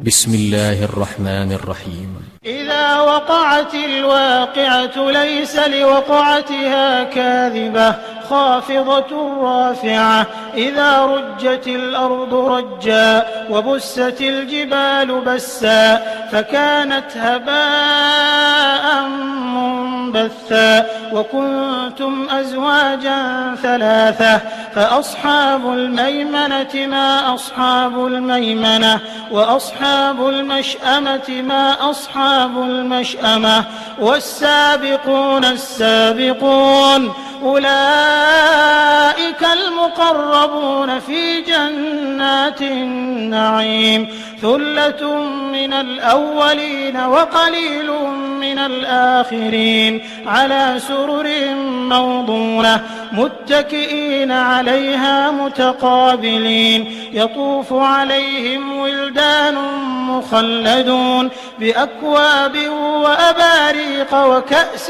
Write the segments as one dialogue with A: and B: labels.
A: بسم الله الرحمن الرحيم.
B: إذا وقعت الواقعة ليس لوقعتها كاذبة خافضة رافعة إذا رجت الأرض رجا وبست الجبال بسا فكانت هباء منبثا وكنتم أزواجا ثلاثة فأصحاب الميمنة ما أصحاب الميمنة وأصحاب المشأمة ما أصحاب المشأمة والسابقون السابقون أولئك المقربون في جنات النعيم ثلة من الأولين وقليل من الآخرين على سرر موضونة متكئين عليها متقابلين يطوف عليهم ولدان مخلدون بأكواب وأباريق وكأس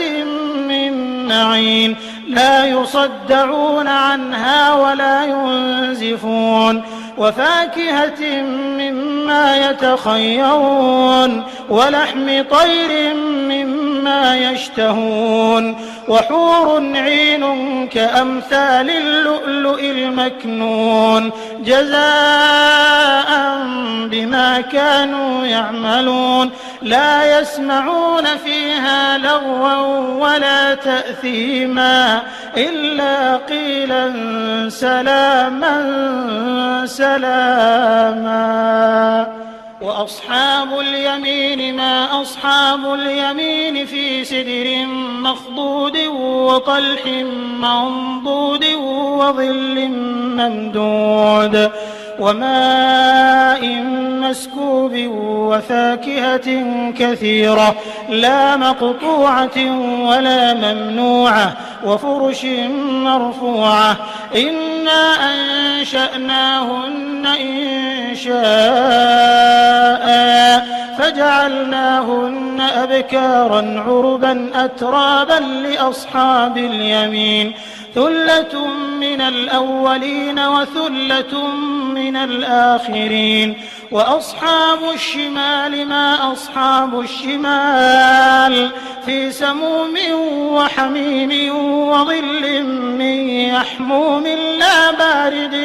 B: من معين لا يصدعون عنها ولا ينزفون وفاكهة مما يتخيرون ولحم طير مما يشتهون وحور عين كأمثال اللؤلؤ المكنون جزاء بما كانوا يعملون لا يسمعون فيها لغوا ولا تأثيما إلا قيلا سلاما سلاما وأصحاب اليمين ما أصحاب اليمين في سدر مخضود وطلح منضود وظل ممدود وماء مسكوب وفاكهة كثيرة لا مقطوعة ولا ممنوعة وفرش مرفوعة إنا أنشأناهن إنشاء فجعلناهن أبكارا عربا أترابا لأصحاب اليمين ثلة من الأولين وثلة من الآخرين وأصحاب الشمال ما أصحاب الشمال في سموم وحميم وظل من يحموم لا بارد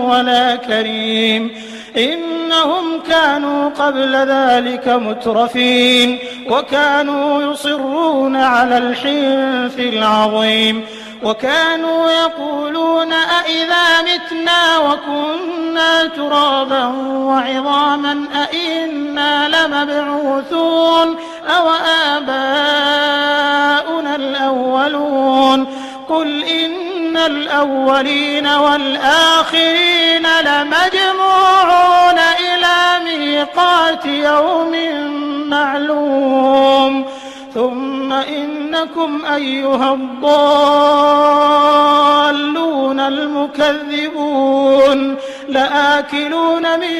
B: ولا كريم إنهم كانوا قبل ذلك مترفين وكانوا يصرون على الحنث العظيم وكانوا يقولون أئذا متنا وكنا ترابا وعظاما أئنا لمبعوثون أو آباؤنا الأولون قل إن الأولين والآخرين لمجموعون إلى ميقات يوم معلوم ثم إنكم أيها الضالون المكذبون لآكلون من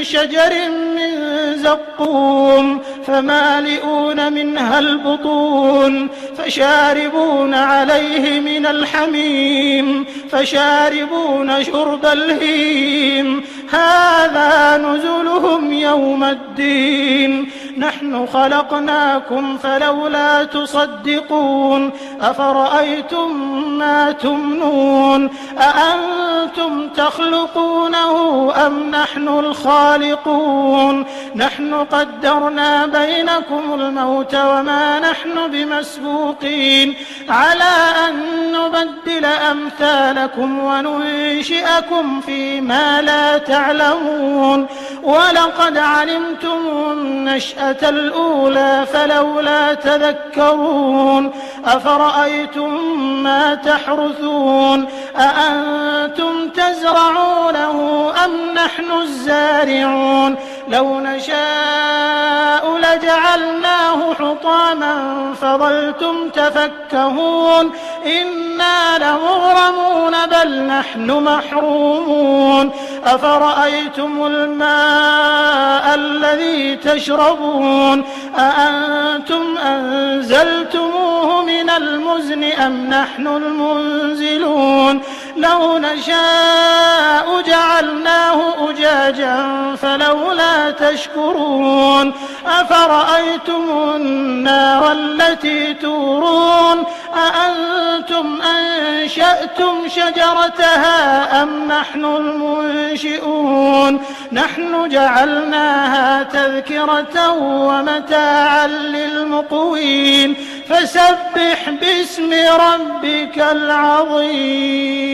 B: شجر من زقوم فمالئون منها البطون فشاربون عليه من الحميم فشاربون شرب الهيم هذا نزلهم يوم الدين نحن خلقناكم فلولا تصدقون أفرأيتم ما تمنون أأنتم تخلقونه أم نحن الخالقون نحن قدرنا بينكم الموت وما نحن بمسبوقين على أن نبدل أمثالكم وننشئكم فيما لا تعلمون ولقد علمتم النشأة الأولى فلولا تذكرون أفرأيتم ما تحرثون أأنتم تزرعونه أم نحن الزارعون لو نشاء لجعلناه حطاما فظلتم تفكهون إنا لمغرمون بل نحن محرومون أفرأيتم الماء الذي تشربون أأنتم أنزلتموه من المزن أم نحن المنزلون لو نشاء جعلناه أجاجا فلولا تشكرون أفرأيتم النار التي تورون أأنتم أنشأتم شجرتها أم نحن المنشئون نحن جعلناها تذكرة ومتاعا للمقوين فسبح باسم ربك العظيم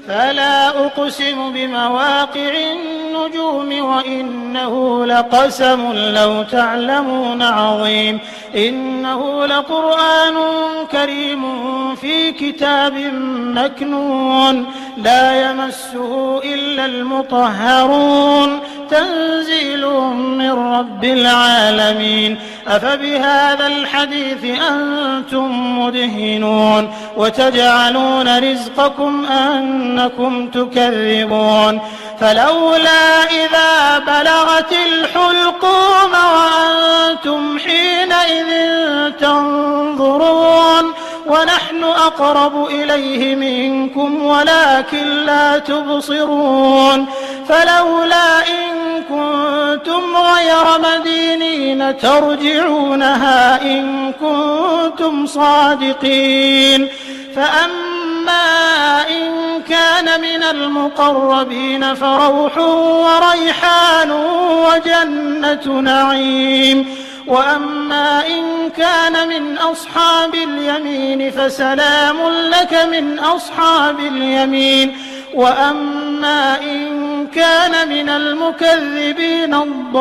B: فلا أقسم بمواقع النجوم وإنه لقسم لو تعلمون عظيم إنه لقرآن كريم في كتاب مكنون لا يمسه إلا المطهرون تنزيل من رب العالمين أفبهذا الحديث أنتم مدهنون وتجعلون رزقكم أنكم تكذبون فلولا إذا بلغت الحلقوم وأنتم حينئذ تنظرون ونحن أقرب إليه منكم ولكن لا تبصرون فلولا إن كنتم غير مدينين ترجعونها إن كنتم صادقين فأما إن كان من المقربين فروح وريحان وجنة نعيم وأما إن كان من أصحاب اليمين فسلام لك من أصحاب اليمين وأما إن كان من المكذبين الضالين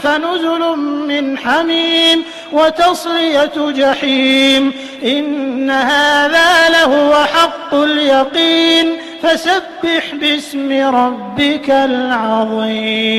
B: فنزل من حميم وتصلية جحيم إن هذا لهو حق اليقين فسبح باسم ربك العظيم